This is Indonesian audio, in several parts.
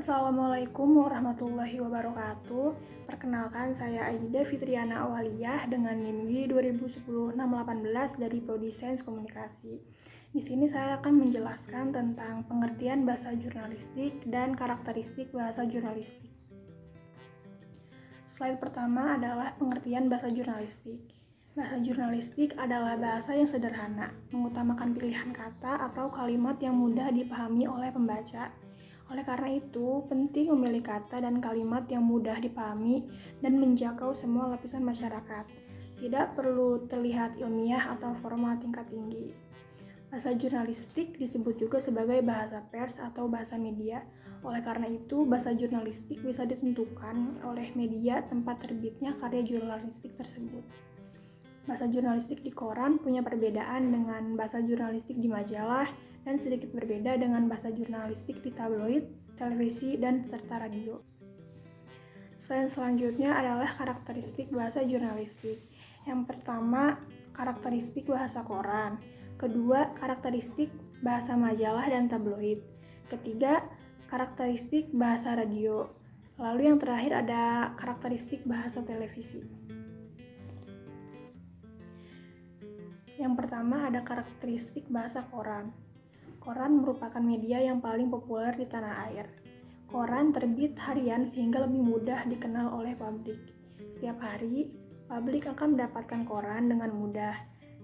Assalamualaikum warahmatullahi wabarakatuh. Perkenalkan, saya Aida Fitriana Awaliyah dengan NIM Y 2010-618 dari Prodi Sains Komunikasi. Di sini saya akan menjelaskan tentang pengertian bahasa jurnalistik dan karakteristik bahasa jurnalistik. Slide pertama adalah pengertian bahasa jurnalistik. Bahasa jurnalistik adalah bahasa yang sederhana, mengutamakan pilihan kata atau kalimat yang mudah dipahami oleh pembaca. Oleh karena itu, penting memilih kata dan kalimat yang mudah dipahami dan menjangkau semua lapisan masyarakat. Tidak perlu terlihat ilmiah atau formal tingkat tinggi. Bahasa jurnalistik disebut juga sebagai bahasa pers atau bahasa media. Oleh karena itu, bahasa jurnalistik bisa ditentukan oleh media tempat terbitnya karya jurnalistik tersebut. Bahasa jurnalistik di koran punya perbedaan dengan bahasa jurnalistik di majalah dan sedikit berbeda dengan bahasa jurnalistik di tabloid, televisi, dan serta radio. Selanjutnya adalah karakteristik bahasa jurnalistik. Yang pertama, karakteristik bahasa koran. Kedua, karakteristik bahasa majalah dan tabloid. Ketiga, karakteristik bahasa radio. Lalu yang terakhir ada karakteristik bahasa televisi. Yang pertama ada karakteristik bahasa koran. Koran merupakan media yang paling populer di tanah air. Koran terbit harian sehingga lebih mudah dikenal oleh publik. Setiap hari, publik akan mendapatkan koran dengan mudah.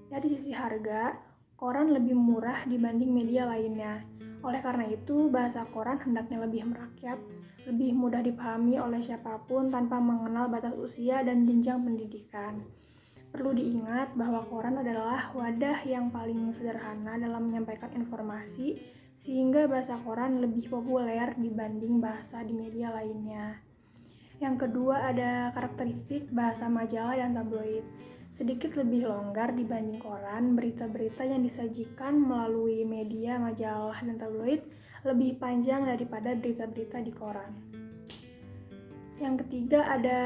Dari sisi harga, koran lebih murah dibanding media lainnya. Oleh karena itu, bahasa koran hendaknya lebih merakyat, lebih mudah dipahami oleh siapapun tanpa mengenal batas usia dan jenjang pendidikan. Perlu diingat bahwa koran adalah wadah yang paling sederhana dalam menyampaikan informasi, sehingga bahasa koran lebih populer dibanding bahasa di media lainnya. Yang kedua ada karakteristik bahasa majalah dan tabloid. Sedikit lebih longgar dibanding koran, berita-berita yang disajikan melalui media majalah dan tabloid lebih panjang daripada berita-berita di koran. Yang ketiga ada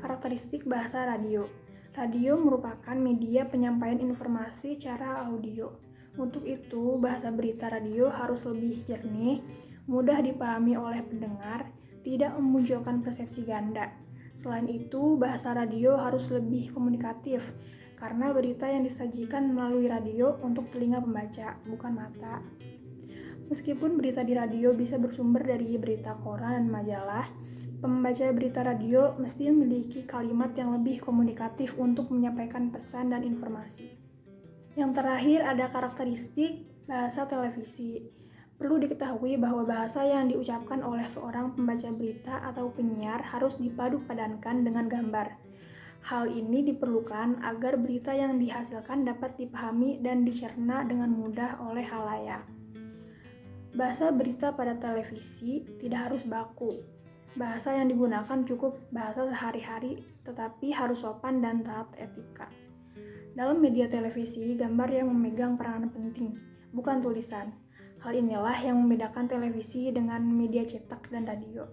karakteristik bahasa radio. Radio merupakan media penyampaian informasi secara audio. Untuk itu, bahasa berita radio harus lebih jernih, mudah dipahami oleh pendengar, tidak memunculkan persepsi ganda. Selain itu, bahasa radio harus lebih komunikatif, karena berita yang disajikan melalui radio untuk telinga pembaca, bukan mata. Meskipun berita di radio bisa bersumber dari berita koran dan majalah, pembaca berita radio mesti memiliki kalimat yang lebih komunikatif untuk menyampaikan pesan dan informasi. Yang terakhir ada karakteristik bahasa televisi. Perlu diketahui bahwa bahasa yang diucapkan oleh seorang pembaca berita atau penyiar harus dipadu-padankan dengan gambar. Hal ini diperlukan agar berita yang dihasilkan dapat dipahami dan dicerna dengan mudah oleh khalayak. Bahasa berita pada televisi tidak harus baku. Bahasa yang digunakan cukup bahasa sehari-hari, tetapi harus sopan dan taat etika. Dalam media televisi, gambar yang memegang peranan penting, bukan tulisan. Hal inilah yang membedakan televisi dengan media cetak dan radio.